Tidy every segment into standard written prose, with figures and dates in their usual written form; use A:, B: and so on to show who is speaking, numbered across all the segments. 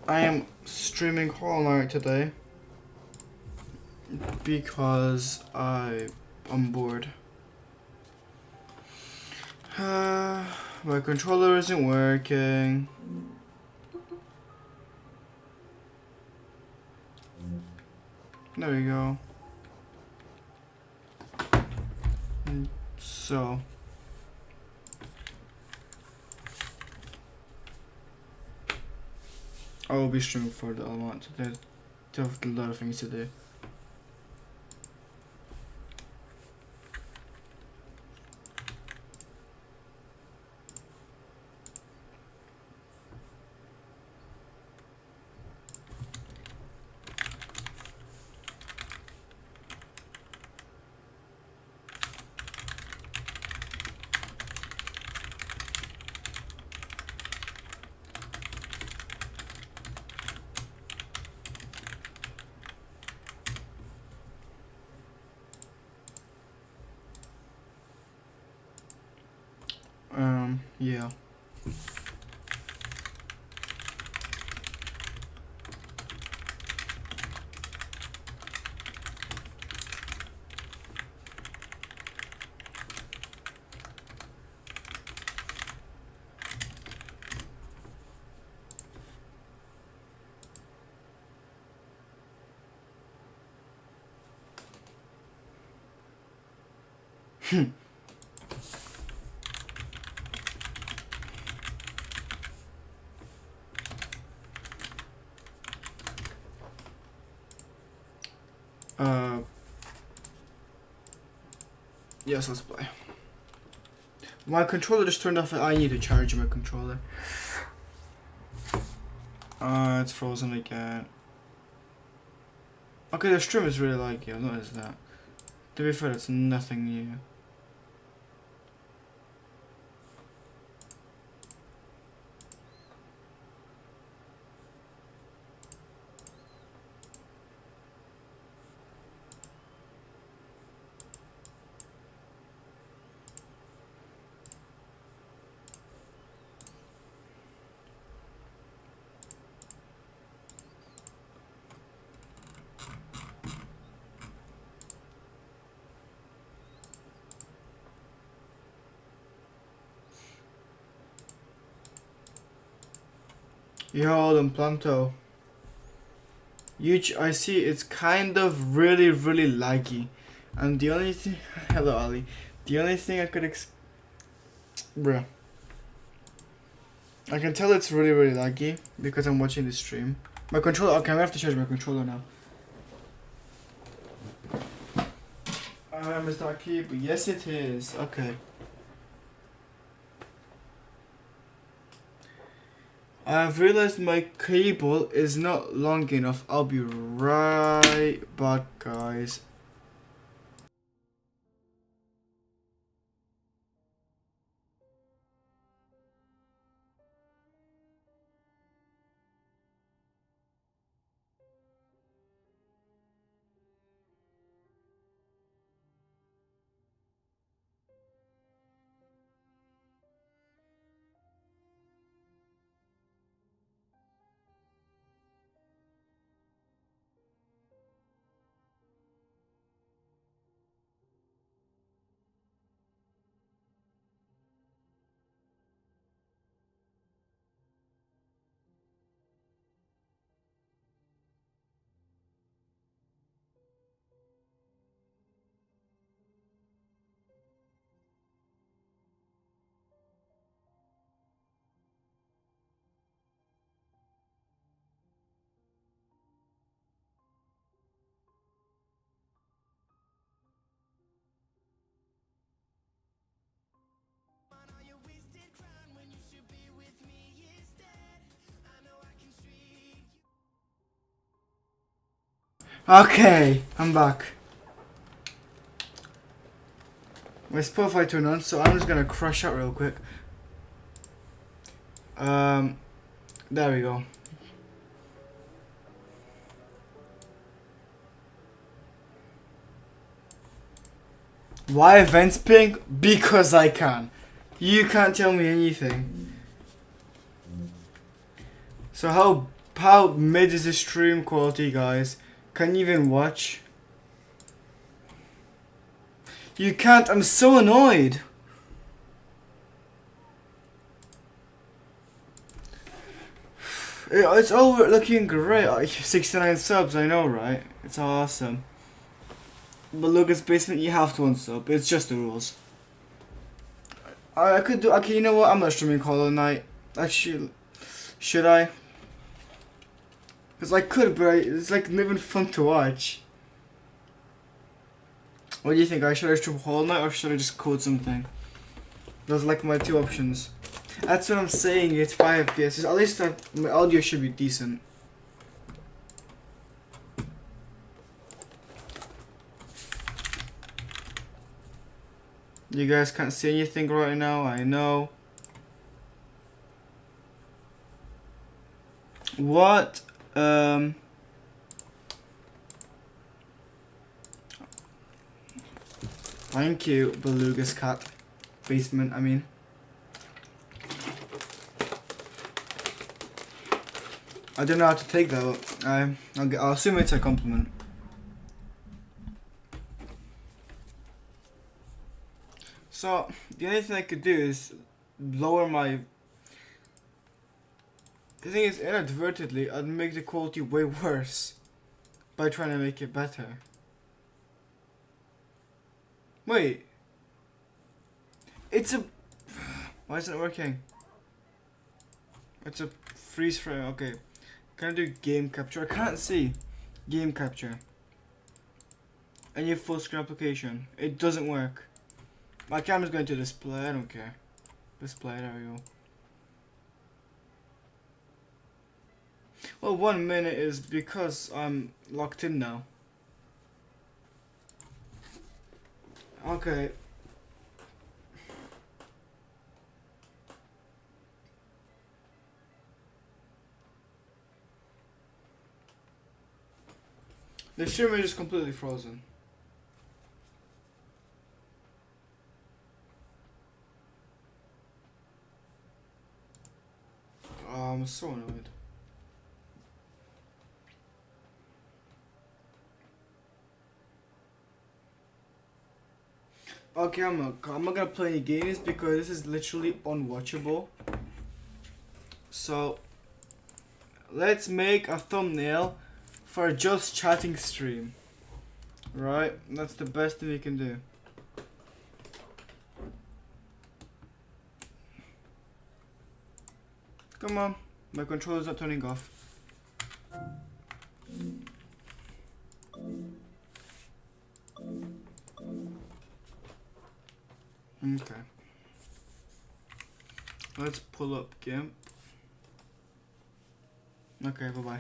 A: I am streaming Hollow Knight today because I'm bored. My controller isn't working. There we go. So I will be streaming for the amount today. I have a lot of things to do. Yeah. Yes, let's play. My controller just turned off. I need to charge my controller. It's frozen again. Okay, the stream is really laggy. I've noticed that. To be fair, it's nothing new. Yo, them Planto. I see it's kind of really laggy. And the only thing... Hello, Ali. The only thing I could bruh. I can tell it's really laggy because I'm watching the stream. My controller... Okay, I'm gonna have to charge my controller now. Is that key? But yes, it is. Okay. I've realized my cable is not long enough. I'll be right back, guys. Okay, I'm back. My Spotify turned on, so I'm just gonna crush out real quick. There we go. Why events pink? Because I can. You can't tell me anything. So How mid is the stream quality, guys? Can you even watch? You can't. I'm so annoyed. It's all looking great. 69 subs, I know, right? It's awesome. But Lucas Basement, you have to unsub. It's just the rules. I could do. Okay, you know what? I'm not streaming Hollow Knight. Actually, should I? Because I could, but it's like not even fun to watch. What do you think? Should I stream Hollow Knight or should I just code something? Those are like my two options. That's what I'm saying. It's 5 FPS. At least my audio should be decent. You guys can't see anything right now. I know. What? Thank you, Beluga's cat. Basement, I mean. I don't know how to take that. I'll assume it's a compliment. So, the only thing I could do is lower my... The thing is, inadvertently, I'd make the quality way worse by trying to make it better. Wait. It's a... Why isn't it working? It's a freeze frame, okay. Can I do game capture? I can't see. Game capture. Any full screen application. It doesn't work. My camera's going to display, I don't care. Display, there we go. Well, 1 minute is because I'm locked in now. Okay. The stream is just completely frozen. I'm so annoyed. Okay, I'm not gonna play any games because this is literally unwatchable. So let's make a thumbnail for a just chatting stream. Right? That's the best thing we can do. Come on, my controller's not turning off. Okay. Let's pull up GIMP. Okay, bye bye.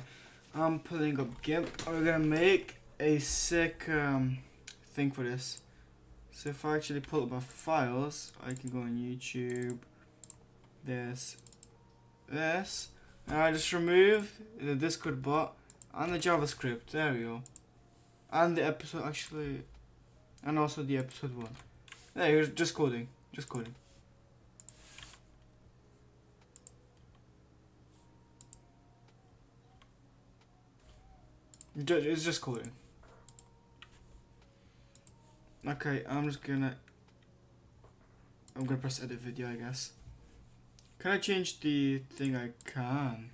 A: I'm pulling up GIMP. We're gonna make a sick thing for this. So if I actually pull up my files, I can go on YouTube. This. And I just remove the Discord bot and the JavaScript. There we go. And the episode actually, and also the episode 1. There, you're just coding. Just coding. It's just coding. Okay, I'm gonna press edit video, I guess. Can I change the thing? I can.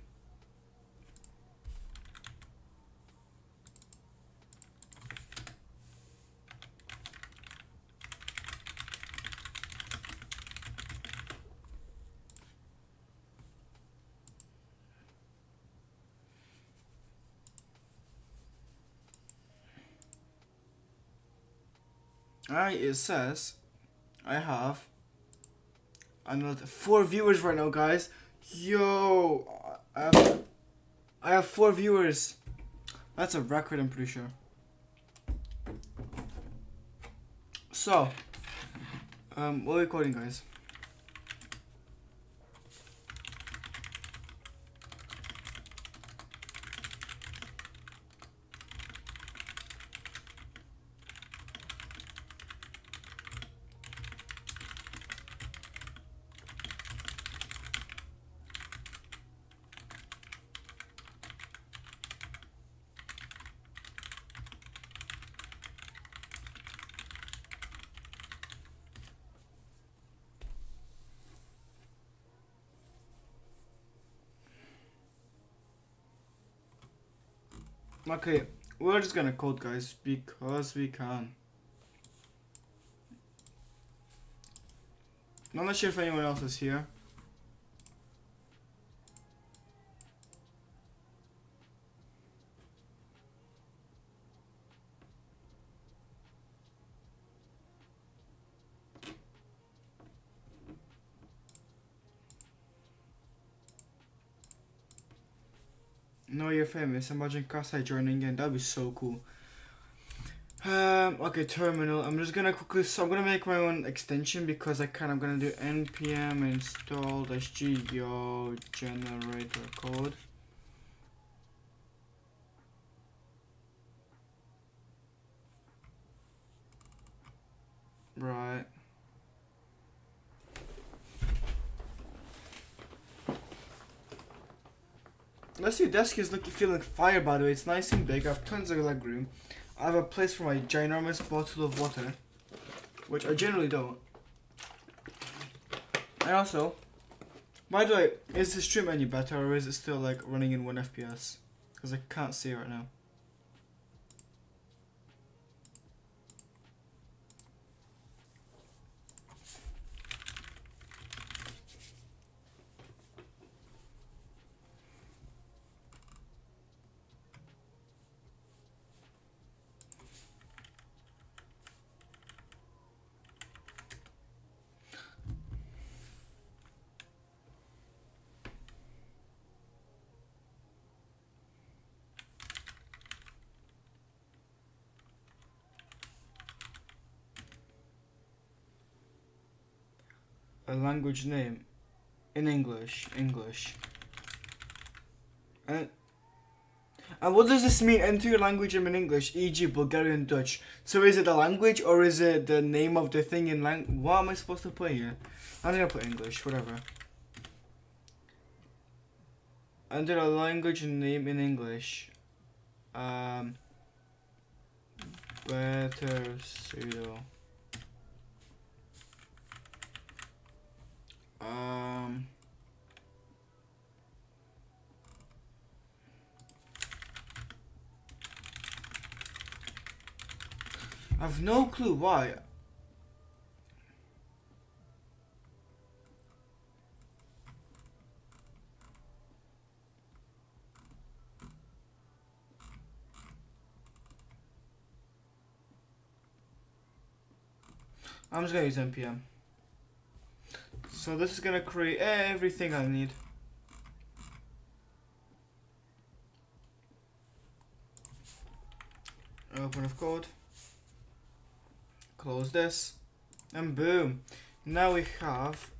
A: It says I have another 4 viewers right now, guys. Yo, I have 4 viewers. That's a record, I'm pretty sure. So, what are we recording, guys? Okay, we're just gonna code, guys, because we can. I'm not sure if anyone else is here. No, you're famous. Imagine Kasai joining in. That'd be so cool. Okay, terminal. I'm just gonna quickly. So I'm gonna make my own extension because I'm gonna do npm install -go generator code. Right. Let's see. Desk is feeling fire. By the way, it's nice and big. I have tons of leg room. I have a place for my ginormous bottle of water, which I generally don't. And also, by the way, is the stream any better or is it still like running in 1 FPS? Because I can't see it right now. A language name in English. And what does this mean? Enter your language name in English, e.g. Bulgarian, Dutch. So is it the language or is it the name of the thing in What am I supposed to put here? I'm gonna put English, whatever. Enter a language name in English. Better pseudo. I've no clue why. I'm just gonna use npm. So this is gonna create everything I need. Open of code. Close this. And boom. Now we have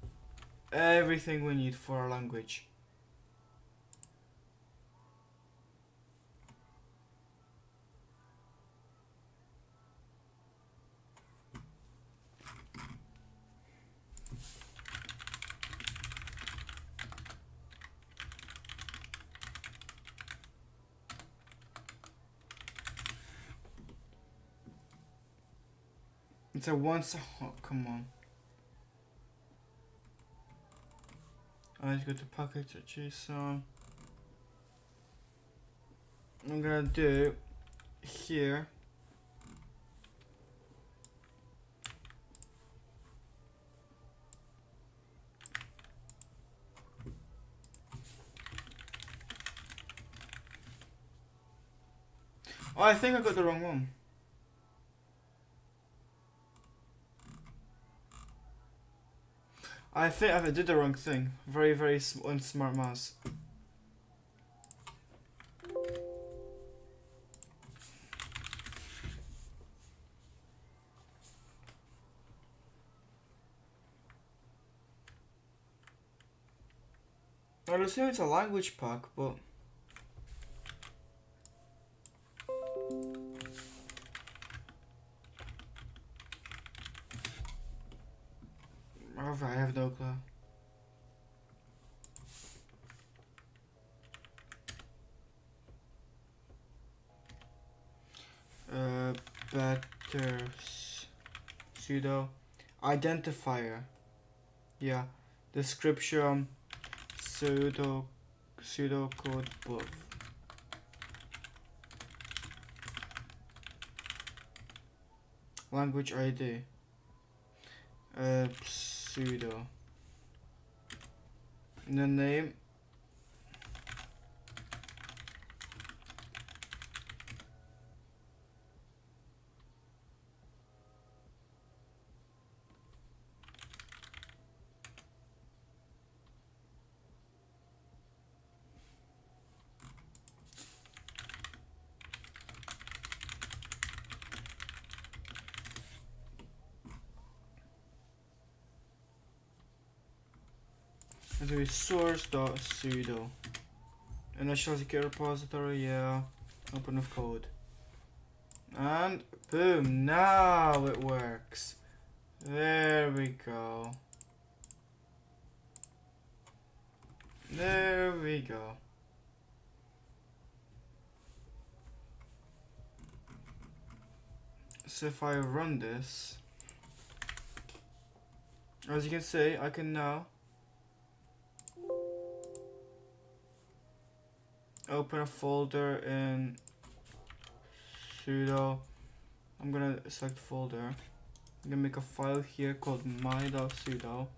A: everything we need for our language. It's a once. Oh, come on. I need to go to package.json. I'm gonna do here. Oh, I think I got the wrong one. I think I did the wrong thing. Very, very unsmart mouse. I'd assume it's a language pack, but... I have no clue. Better pseudo identifier. Yeah. Description pseudocode book. language ID, sudo, and the name. And do source.sudo. Initial secure repository, yeah. Open with code. And boom, now it works. There we go. There we go. So if I run this, as you can see, I can now open a folder in sudo. I'm gonna select folder. I'm gonna make a file here called my.sudo,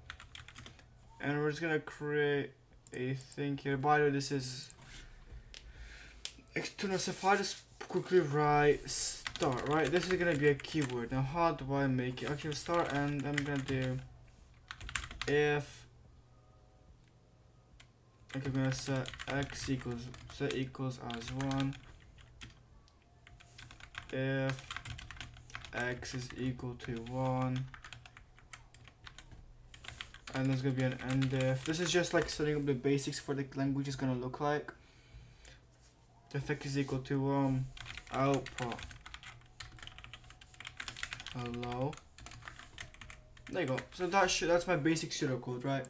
A: and we're just gonna create a thing here. By the way, this is external. So if I just quickly write start, right? This is gonna be a keyword. Now, how do I make it? Okay, start, and I'm gonna do if. Okay, I'm gonna set x equals as 1 if x is equal to 1, and there's gonna be an end if. This is just like setting up the basics for the language is gonna look like. If x is equal to output hello. There you go. So that's my basic pseudocode, right?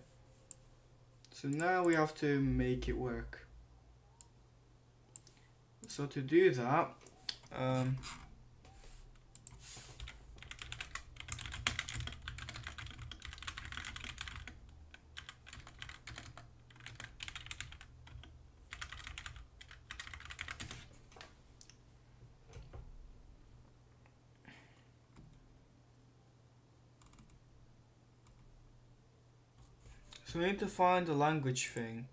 A: So now we have to make it work. So to do that, so we need to find the language thing,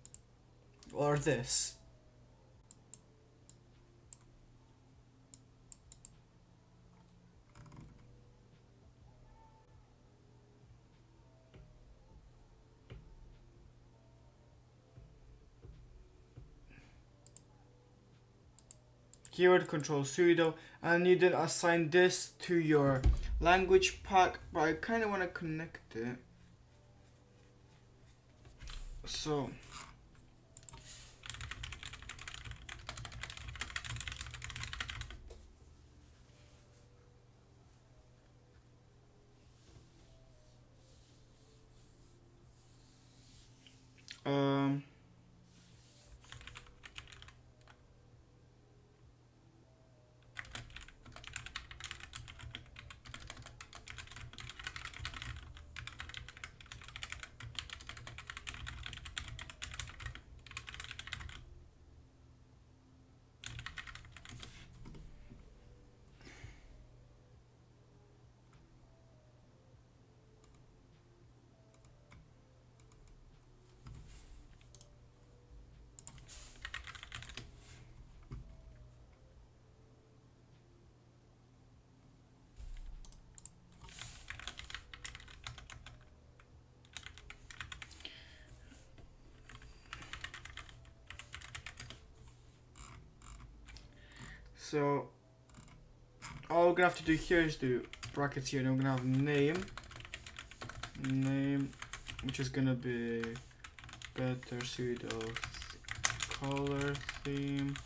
A: or this. Keyword control sudo, and you then assign this to your language pack, but I kind of want to connect it. So So all we're gonna have to do here is do brackets here, and we're gonna have name, which is gonna be better pseudo color theme.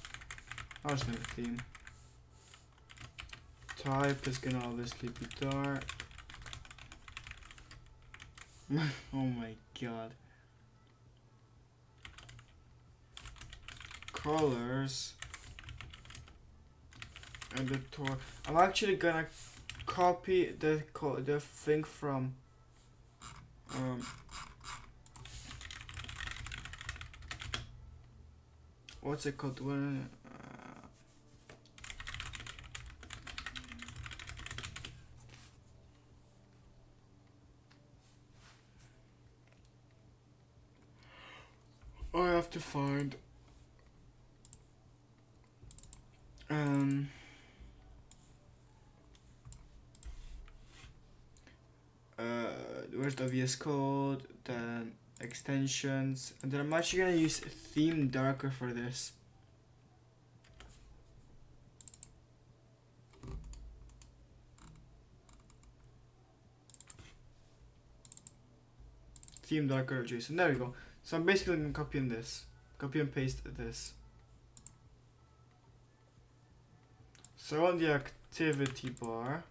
A: Oh, it's not a theme. Type is gonna obviously be dark. Oh my god. Colors. Editor. I'm actually gonna copy the thing from what's it called? find where's the VS Code, then extensions, and then I'm actually gonna use theme darker for this. Theme darker adjacent. There we go. So I'm basically gonna copy and paste this. So on the activity bar,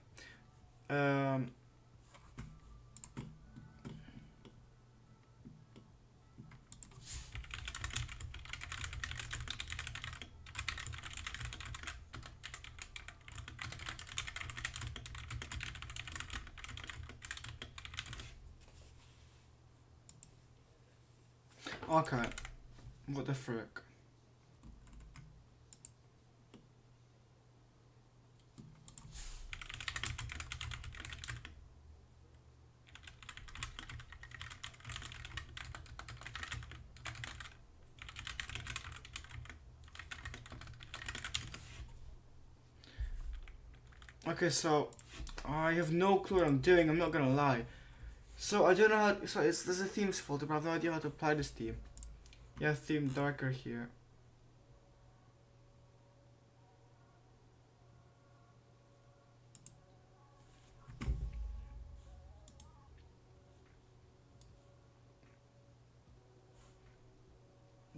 A: okay, what the frick? Okay, so I have no clue what I'm doing, I'm not gonna lie. So I don't know how, so there's a themes folder, but I have no idea how to apply this theme. Yeah, theme darker here.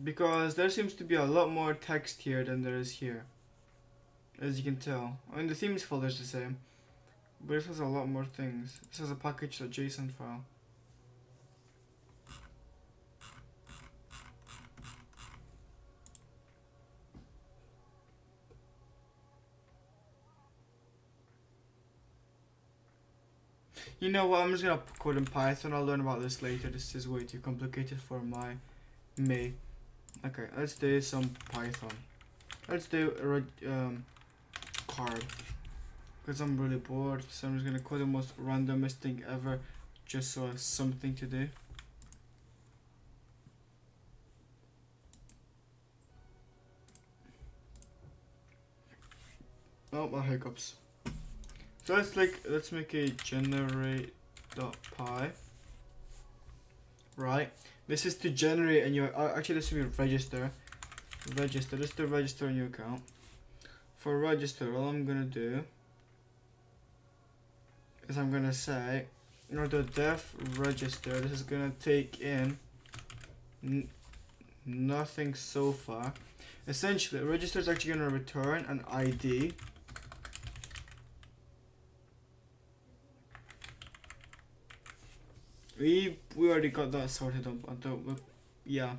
A: Because there seems to be a lot more text here than there is here. As you can tell. I mean, the themes folder is the same. But it has a lot more things. This has a package.json file. You know what, I'm just gonna code in Python. I'll learn about this later. This is way too complicated for me. Okay, let's do some Python. Let's do card. Because I'm really bored, so I'm just gonna code the most randomest thing ever, just so I have something to do. Oh, my hiccups. So let's make a generate.py. Right. This is to generate and your actually this will be register. Register. This is to register a new account. For register, all I'm gonna do is I'm gonna say, in order to def register, this is gonna take in nothing so far. Essentially, register is actually gonna return an ID. We already got that sorted up. Yeah.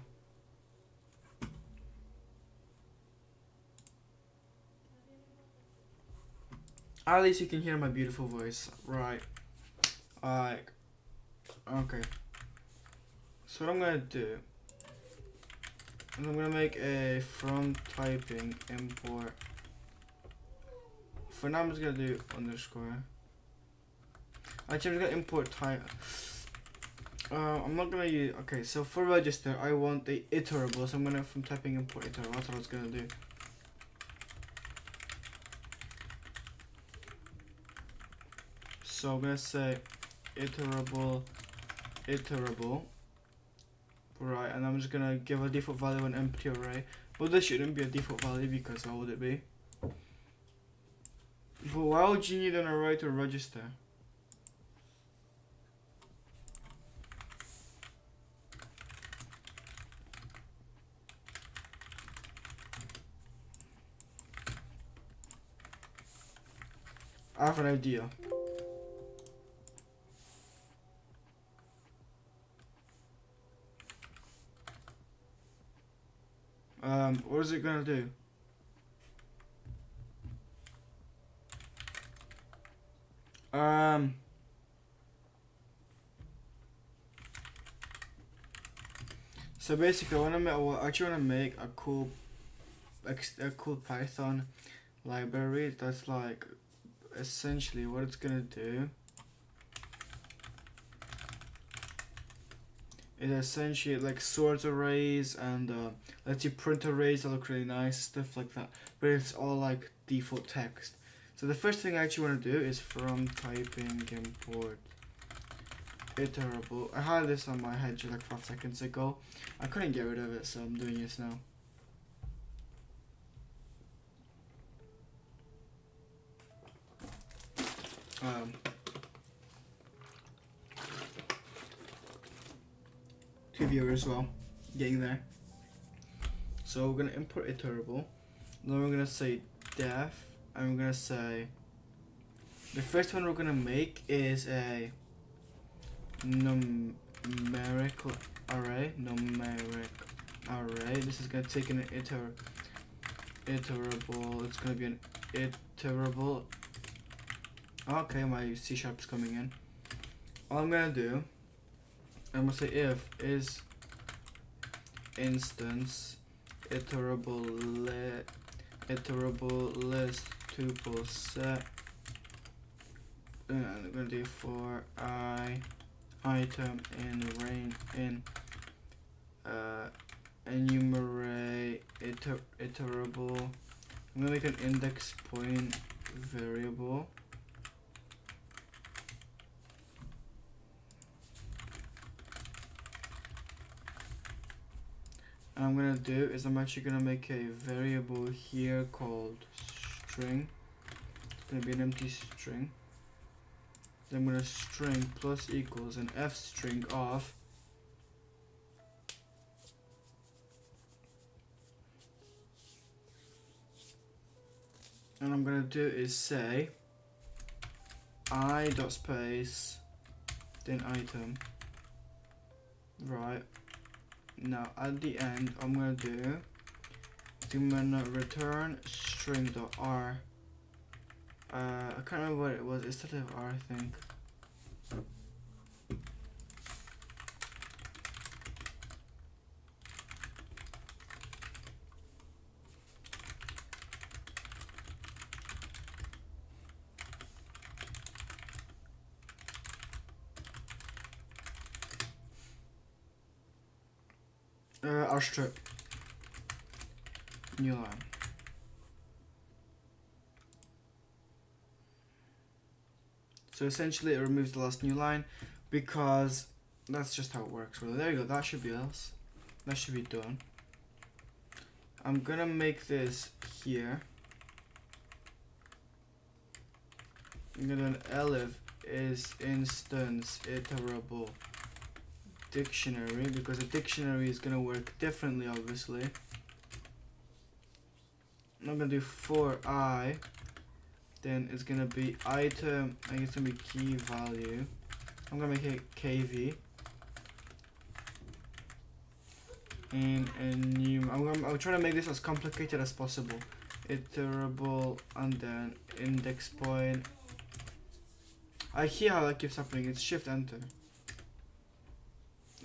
A: At least you can hear my beautiful voice, right? Okay. So what I'm gonna do is I'm gonna make a from typing import. For now, I'm just gonna do underscore. Actually, I'm just gonna import type. I'm not gonna use. Okay, so for register, I want the iterable. So I'm gonna from typing import iterable. That's what I was gonna do. So I'm gonna say iterable, right? And I'm just gonna give a default value an empty array. But this shouldn't be a default value because how would it be? But why would you need an array to register? I have an idea. What is it gonna do? So basically, I actually wanna make a cool Python library that's like essentially what it's gonna do It essentially like sorts arrays and lets you print arrays that look really nice, stuff like that. But it's all like default text. So the first thing I actually want to do is from typing import iterable. I had this on my head just like 5 seconds ago. I couldn't get rid of it, so I'm doing this now. Two viewers as well, getting there. So we're gonna import iterable. Then we're gonna say def, and we're gonna say the first one we're gonna make is a numerical array. This is gonna take an iterable. It's gonna be an iterable. Okay, my C# is coming in. All I'm gonna do, I'm gonna say if is instance iterable list tuple set, and I'm gonna do for item in range in enumerate iterable. I'm gonna make an index point variable. And I'm gonna do is I'm actually gonna make a variable here called string. It's gonna be an empty string. Then I'm gonna string plus equals an f string of and I'm gonna do is say I dot space then item. Right. Now at the end I'm gonna do I'm gonna return string.r. I can't remember what it was. It started with R, I think. R strip. New line. So essentially it removes the last new line because that's just how it works really. There you go, that should be else. That should be done. I'm gonna make this here. I'm gonna do an elif is instance iterable dictionary because a dictionary is gonna work differently obviously. I'm gonna do for I, then it's gonna be item, I guess it's gonna be key value. I'm gonna make it kv. And a new, I'm trying to make this as complicated as possible. Iterable and then index point. I hear how that keeps happening, it's shift enter.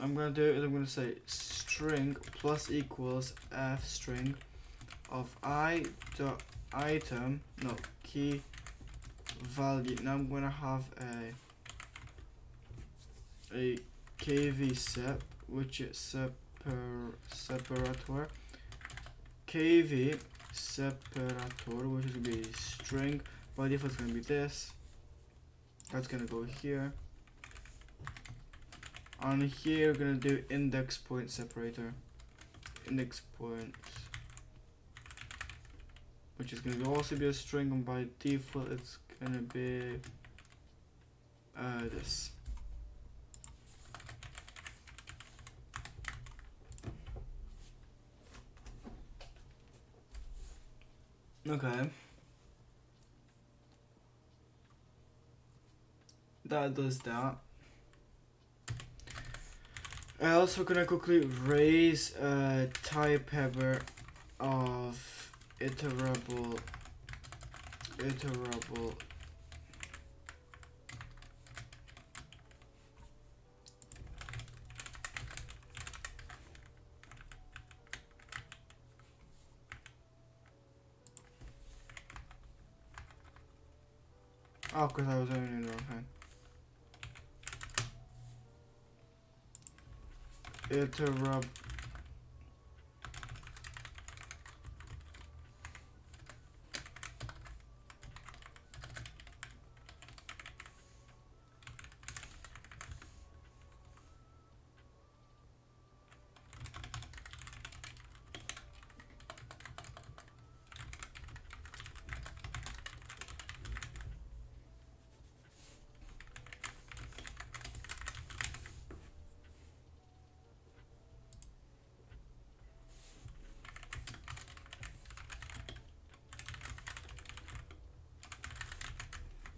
A: I'm gonna do it, I'm gonna say string plus equals f string of I dot item, no, key value. Now I'm gonna have a kv sep, which is separator, kv separator, which is gonna be string. By default it's gonna be this. That's gonna go here. On here we're gonna do index point separator, index point, which is gonna also be a string, and by default it's gonna be this. Okay. That does that. I also gonna quickly raise a type header of iterable. Oh, because I was only in the wrong hand. interrupt.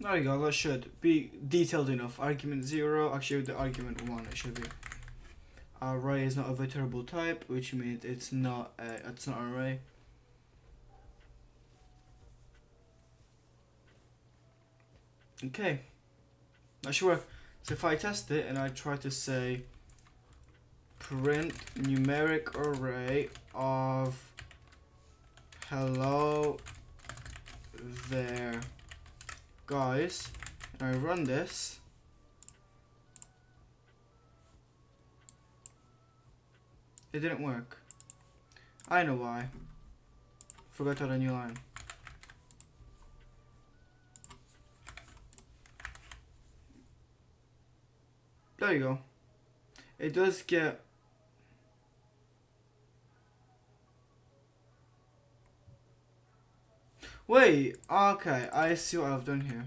A: There you go, that should be detailed enough. Argument 0, actually the argument 1 it should be. Array is not a vectorable type, which means it's not an array. Okay, that should work. So if I test it and I try to say print numeric array of hello there guys, and I run this, it didn't work. I know why. Forgot to add a new line. There you go. It does get... Wait, okay, I see what I've done here.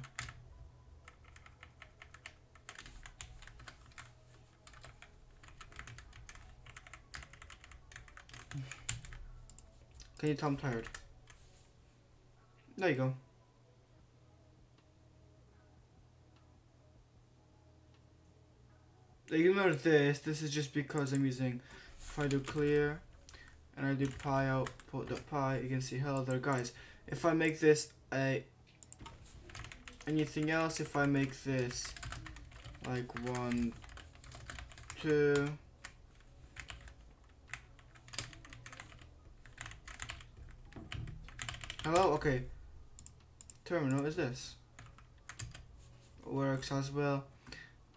A: Can you tell I'm tired? There you go. Ignore this. This is just because I'm using, if I do clear and I do pi output.pi, you can see hello there guys. If I make this anything else, if I make this like 1, 2, hello, okay. Terminal is this. Works as well.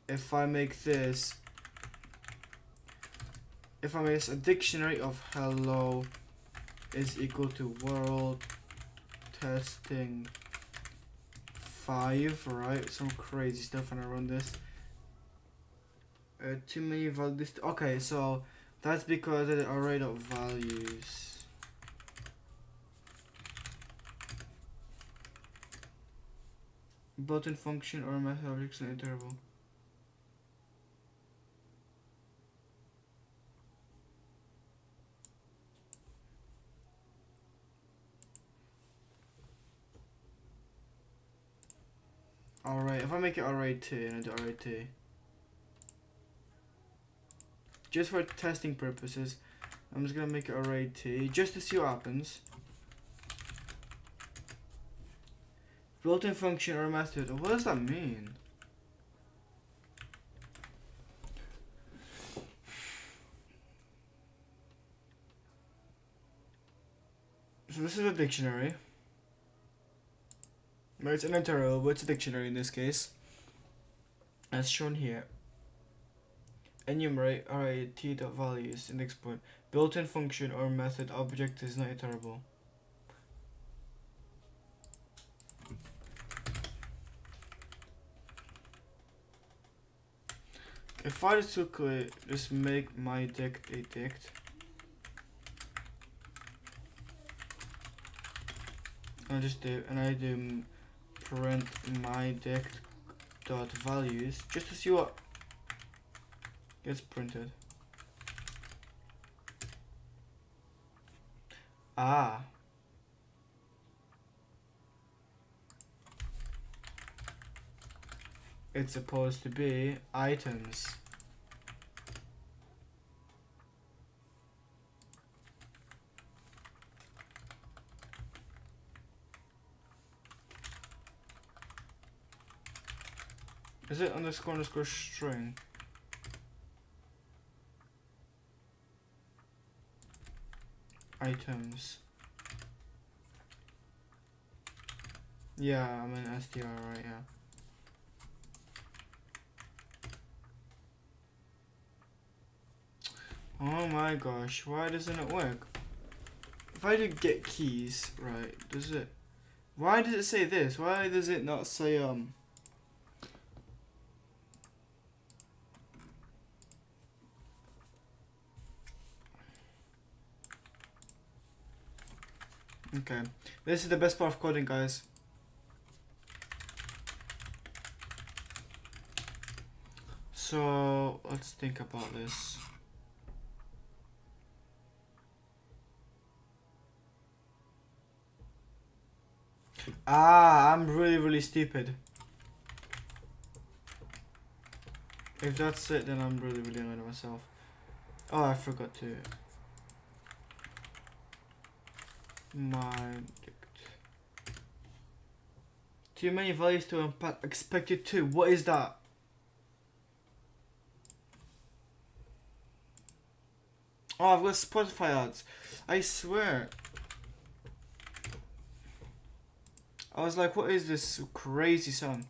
A: If I make this a dictionary of hello is equal to world testing 5, right? Some crazy stuff when I run this. Too many values. Okay, so that's because of the array of values. Button function or method objects in interval. Alright, if I make it array t and I do array t, just for testing purposes, I'm just gonna make it array t just to see what happens. Built-in function or method. What does that mean? So this is a dictionary. It's an interval, but it's a dictionary in this case, as shown here. Enumerate array t.values index point. Built-in function or method object is not iterable. If I just quickly just make my dict a dict, I do print my dict dot values just to see what gets printed. Ah, it's supposed to be items. Is it underscore string? Items. Yeah, I'm in str, right? Yeah. Oh my gosh, why doesn't it work? If I do get keys, right, does it... Why does it say this? Why does it not say, Okay, this is the best part of coding, guys. So, let's think about this. Ah, I'm really stupid. If that's it, then I'm really annoyed at myself. Oh, I forgot to... Too many values to unpack. Expected to. What is that? Oh, I've got Spotify ads. I swear. I was like, what is this crazy song?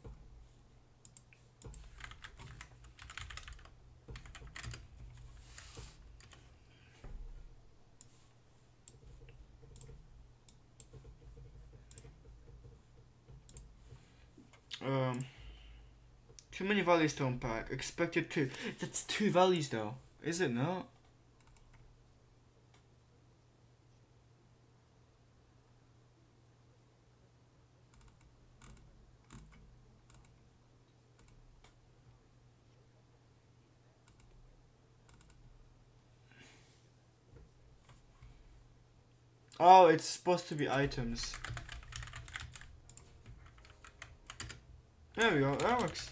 A: Too many values to unpack. Expected to. That's 2 values though. Is it not? Oh, it's supposed to be items. There we go, that works.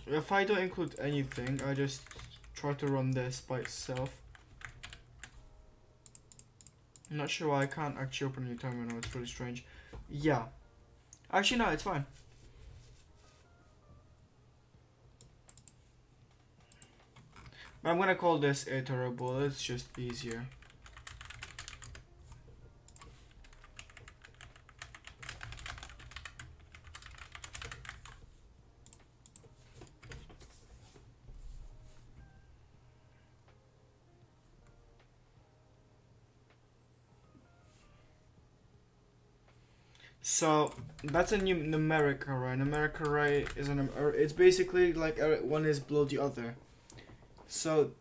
A: If I don't include anything, I just try to run this by itself. I'm not sure why I can't actually open a new terminal, it's really strange. Yeah. Actually, no, it's fine. But I'm gonna call this iterable, it's just easier. So that's a new numeric array. Numeric array is it's basically like one is below the other. So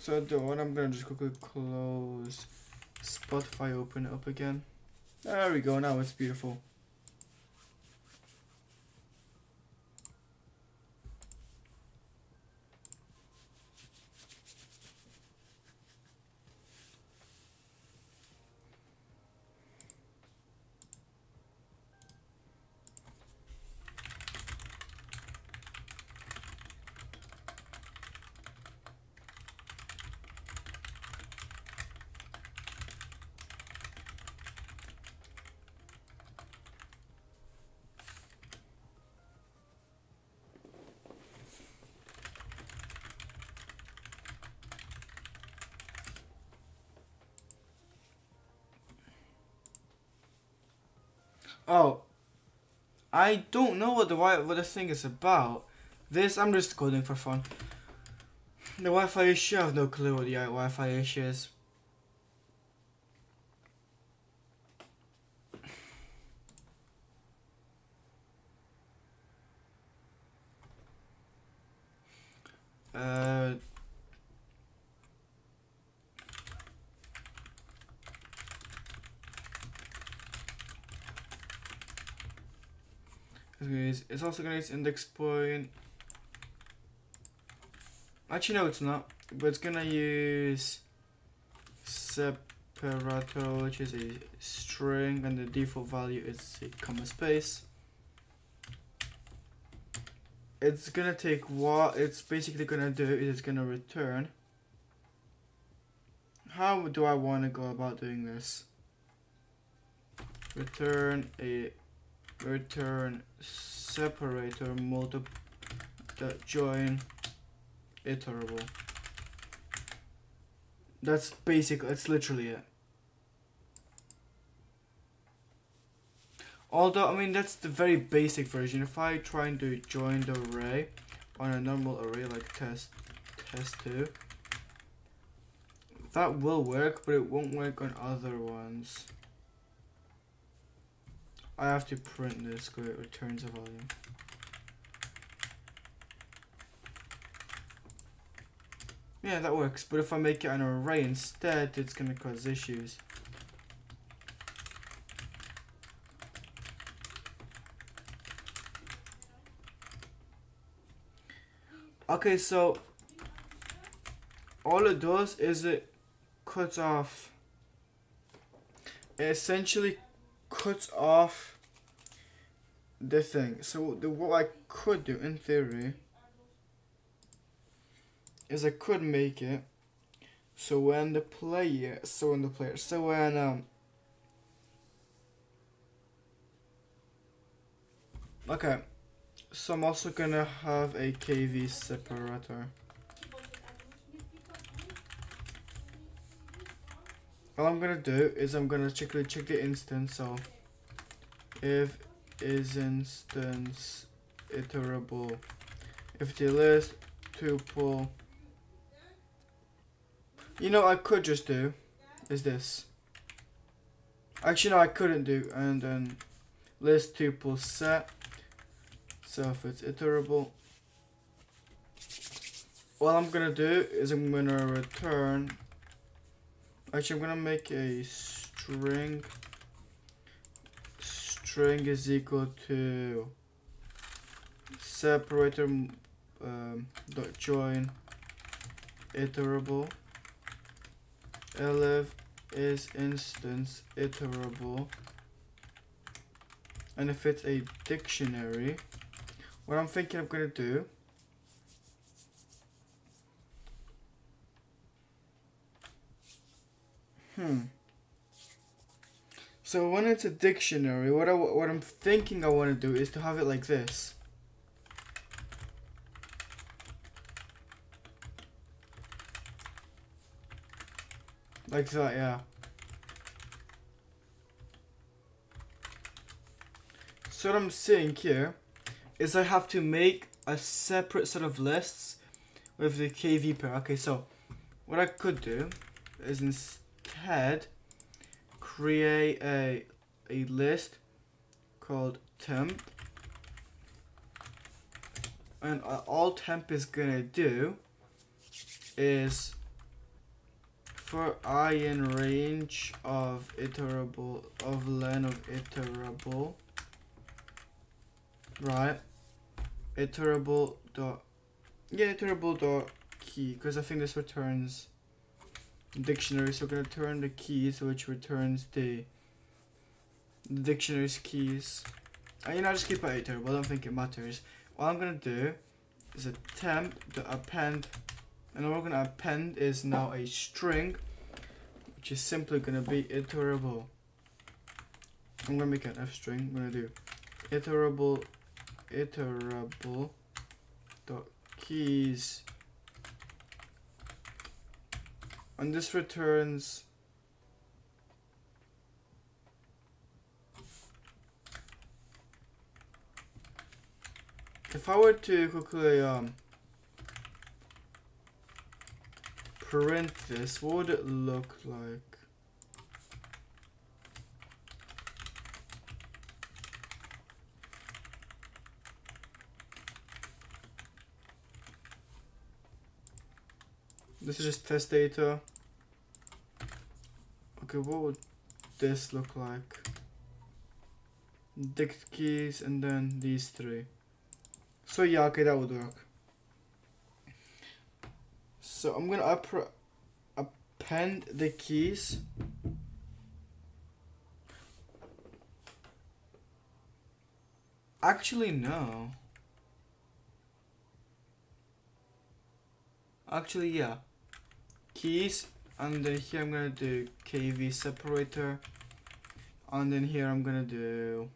A: the one I'm gonna just quickly close Spotify, open it up again. There we go. Now it's beautiful. Oh, I don't know what the thing is about. This I'm just coding for fun. The Wi-Fi issue, I have no clue what the Wi-Fi issue is. It's also gonna use index point. Actually, no, it's not. But it's gonna use separator, which is a string, and the default value is a comma space. It's gonna take what it's basically gonna do is it's gonna return. How do I want to go about doing this? Return separator join iterable. That's basic. That's literally it. Although, I mean, that's the very basic version. If I try and do join the array on a normal array like test2, that will work, but it won't work on other ones. I have to print this because it returns a value. Yeah, that works, but if I make it an array instead, it's gonna cause issues. Okay, so all it does is it cuts off, it essentially cuts off the thing. So what I could do in theory is I could make it so when okay, so I'm also gonna have a KV separator. All I'm gonna do is I'm gonna check the instance. So if is instance iterable, if the list tuple, you know, I could just do is this. Actually, no, I couldn't do, and then list tuple set. So if it's iterable, what I'm gonna do is I'm gonna return. Actually, I'm gonna make a string. String is equal to separator dot join iterable. elif is instance iterable, and if it's a dictionary, what I'm thinking I'm gonna do so when it's a dictionary, what I'm thinking I want to do is to have it like this. Like that, yeah. So what I'm saying here is I have to make a separate set of lists with the KV pair. Okay, so what I could do is instead create a list called temp, and all temp is gonna do is for I in range of iterable of len of iterable, right? Iterable dot key, because I think this returns dictionary, so we're gonna turn the keys, which returns the dictionary's keys. And you know, just keep it iterable, I don't think it matters. What I'm gonna do is a temp to append, and what we're gonna append is now a string, which is simply gonna be iterable. I'm gonna make an f string. I'm gonna do iterable dot keys, and this returns if I were to quickly print this, what would it look like? This is just test data. Okay, what would this look like? Dict keys and then these three. So yeah, okay, that would work. So I'm gonna append the keys. Actually, no. Actually, yeah. Keys, and then here I'm gonna do KV separator, and then here I'm gonna do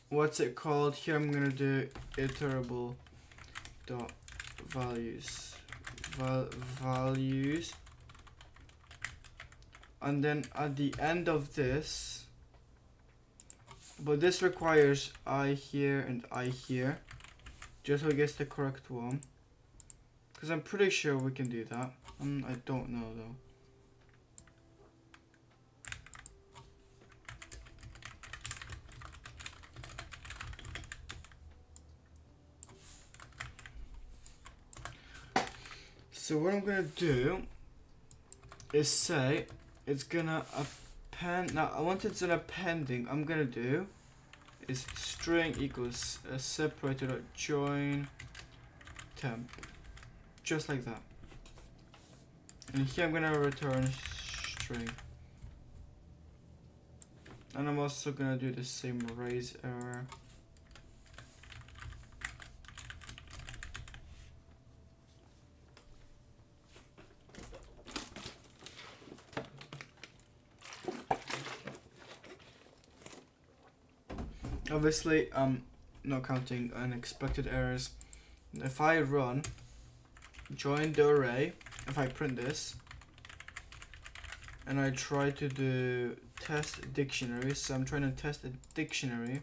A: what's it called? Here I'm gonna do iterable dot values and then at the end of this, but this requires I here and I here, just so it gets the correct one. Because I'm pretty sure we can do that. I don't know though. So what I'm gonna do is say it's gonna append. Now once it's an appending, I'm gonna do is string equals a separator dot join temp, just like that. And here I'm gonna return string, and I'm also gonna do the same raise error. Obviously, not counting unexpected errors. If I run join the array, if I print this, and I try to do test dictionary, so I'm trying to test a dictionary.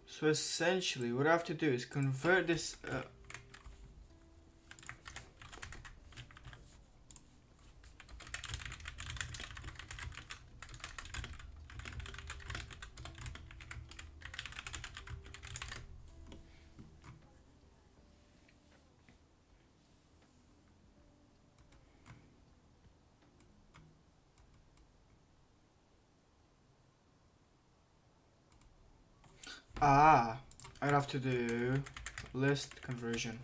A: So essentially, what I have to do is convert this. I'd have to do list conversion.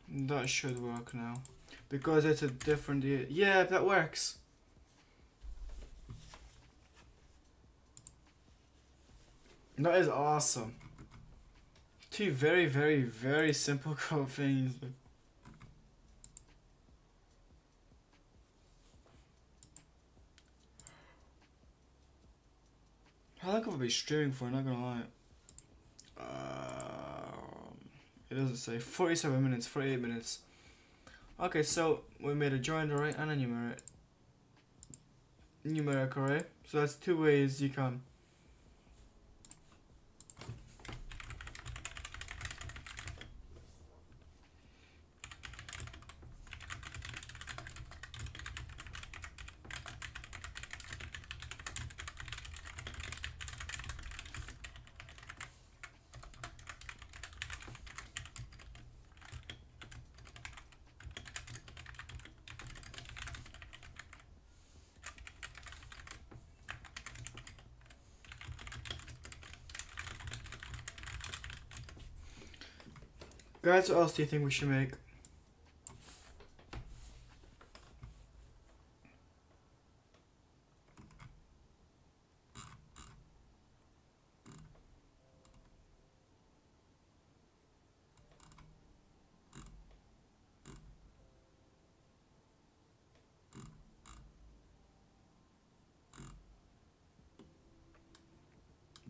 A: That should work now, because it's a different. Yeah, that works. That is awesome. Two very, very, very simple code things. How long have I been streaming for? Not gonna lie. It doesn't say. 47 minutes, 48 minutes. Okay, so we made a joined array and a numeric array. So that's two ways you can. Guys, what else do you think we should make?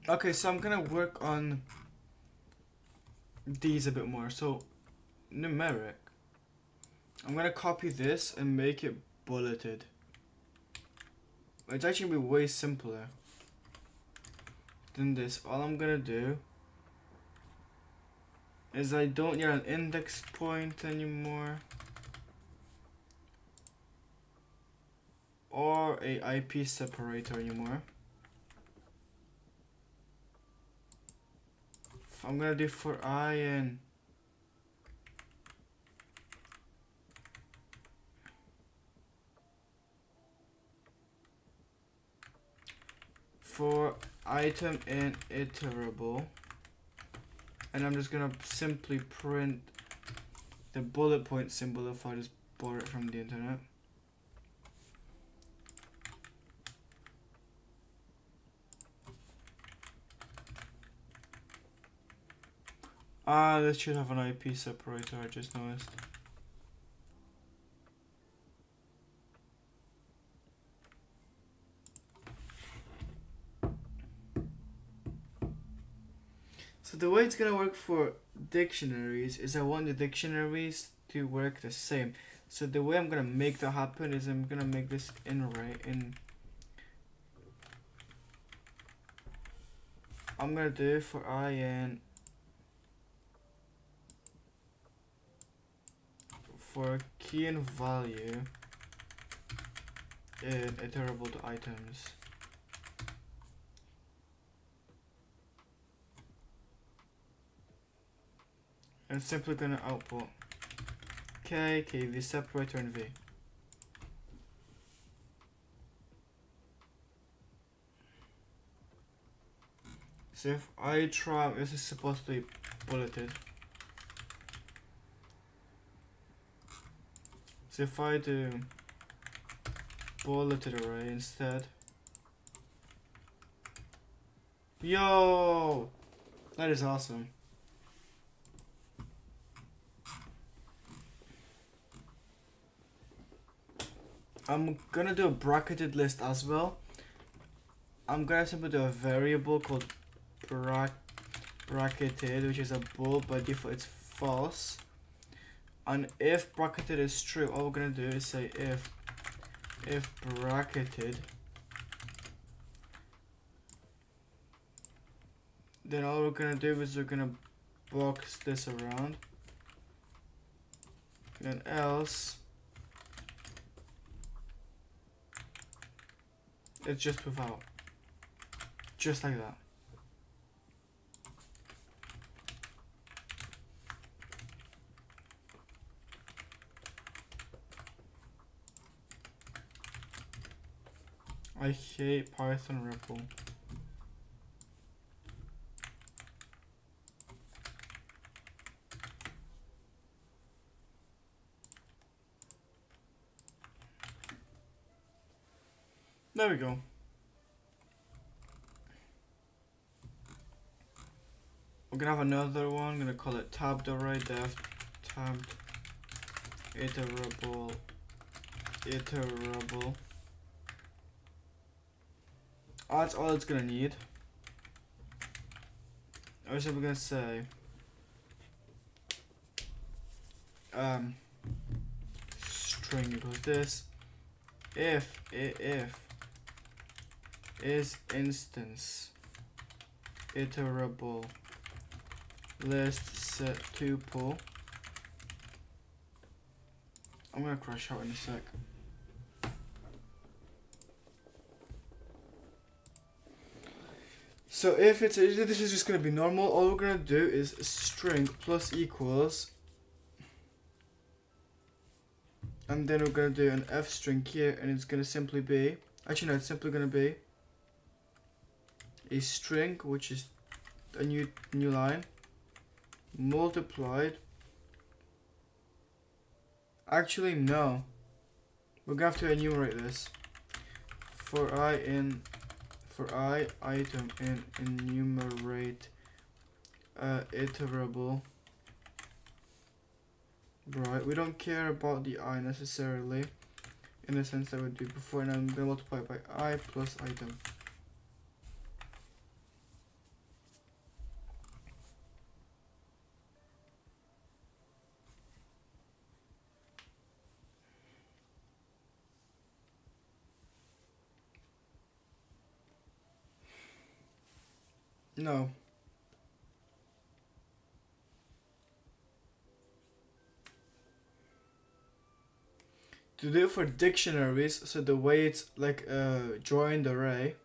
A: Okay, so I'm gonna work on these a bit more. So, numeric. I'm gonna copy this and make it bulleted. It's actually gonna be way simpler than this. All I'm gonna do is I don't need an index point anymore, or a IP separator anymore. I'm gonna do for I and for item and iterable, and I'm just gonna simply print the bullet point symbol if I just borrow it from the internet. This should have an IP separator, I just noticed. the way it's gonna work for dictionaries is I want the dictionaries to work the same. So the way I'm gonna make that happen is I'm gonna make this in array in. I'm gonna do for I in for key and value in iterable to items. And simply gonna output K, KV separator and V. So if I try, this is supposed to be bulleted. So if I do bulleted array instead. Yo! That is awesome. I'm gonna do a bracketed list as well. I'm gonna simply do a variable called bracketed, which is a bool, by default it's false. And if bracketed is true, all we're gonna do is say if bracketed, then all we're gonna do is we're gonna box this around, and else it's just without, just like that. I hate Python REPL. There we go. We're gonna have another one. I'm gonna call it tabbed array def tabbed iterable. Oh, that's all it's gonna need. Also, we're gonna say string equals this if is instance iterable list set tuple. I'm gonna crash out in a sec. So if it's this is just gonna be normal, all we're gonna do is string plus equals, and then we're gonna do an f string here, and it's gonna simply be, actually no, it's simply gonna be a string, which is a new line, multiplied. Actually no, we're gonna have to enumerate this. For I item in enumerate iterable. Right, we don't care about the I necessarily, in the sense that we do before, and I'm gonna multiply by I plus item. No. To do it for dictionaries, so the way it's like a joined array,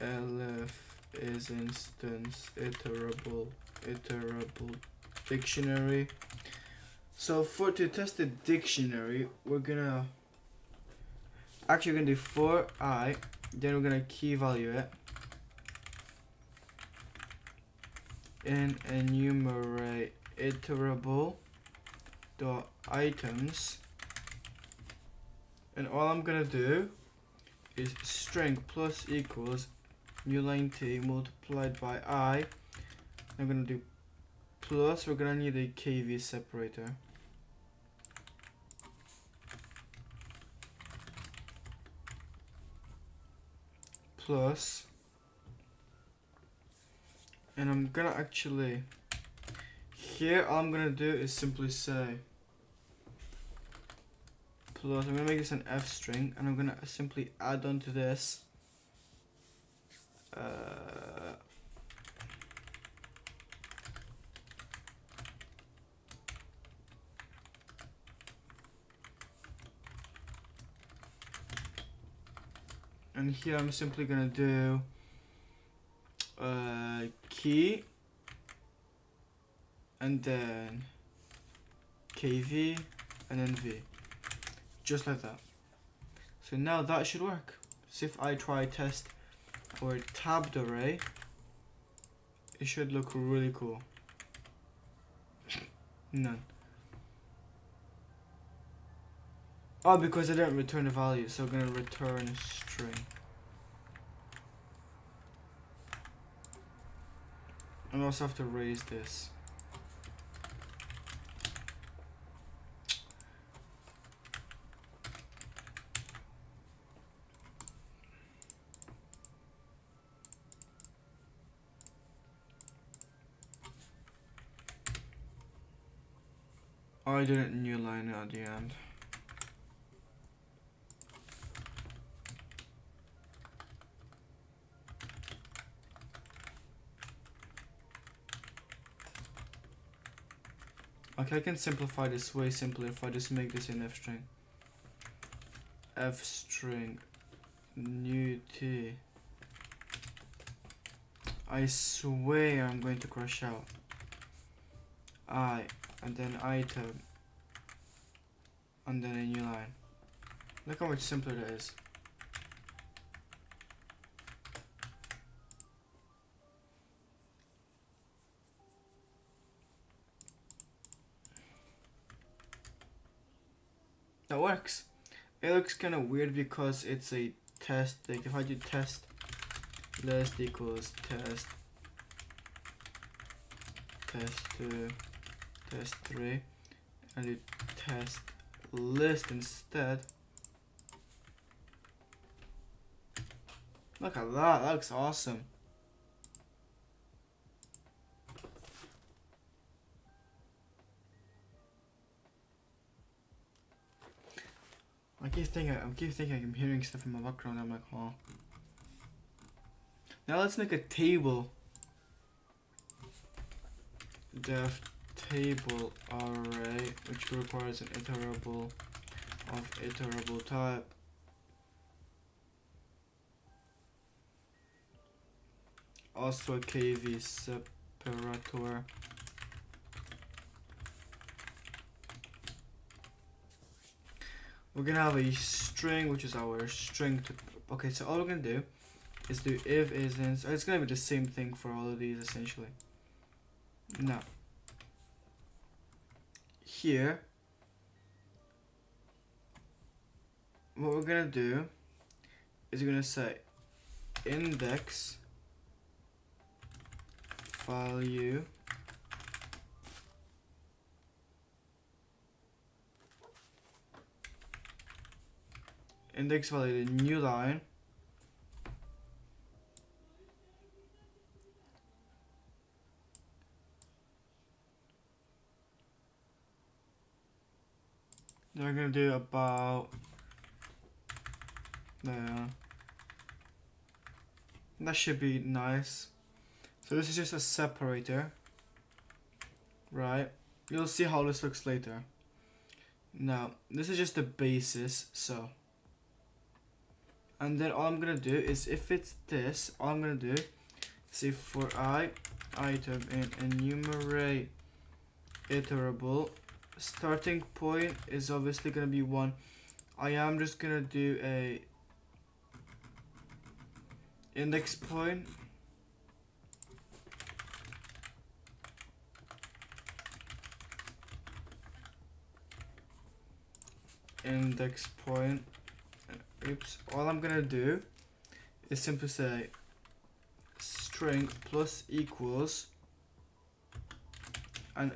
A: elif is instance iterable dictionary. So to test the dictionary, we're gonna do for I, then we're gonna key value it in enumerate iterable dot items, and all I'm gonna do is string plus equals new line t multiplied by I. I'm gonna do plus, we're gonna need a kv separator. Plus, and I'm gonna actually, here all I'm gonna do is simply say plus, I'm gonna make this an f string, and I'm gonna simply add on to this and here I'm simply gonna do key and then kv and then v, just like that. So now that should work. So if I try test our tabbed array, it should look really cool. None. Oh, because I didn't return a value, so I'm gonna return a string. And also have to raise this. I didn't new line at the end. Okay, I can simplify this way simpler if I just make this an f string. F string new t. I swear I'm going to crash out. I and then item and then a new line. Look how much simpler that is. That works. It looks kind of weird because it's a test. Like if I do test list equals test 2 test 3 and do test list instead. Look at that. That looks awesome. I keep thinking I'm hearing stuff in my background. I'm like, oh. Now let's make a table. Def table array, which requires an iterable of iterable type. Also a kv separator. We're gonna have a string, which is our string to. Okay, so all we're gonna do is do if isn't. It's gonna be the same thing for all of these essentially. Now, here, what we're gonna do is we're gonna say index value index value the new line then we're gonna do about there. That should be nice. So this is just a separator, right? You'll see how this looks later. Now this is just the basis, so and then all I'm gonna do is if it's this, all I'm gonna do is say for I item and enumerate iterable. Starting point is obviously gonna be 1. I am just gonna do a index point oops, all I'm gonna do is simply say string plus equals and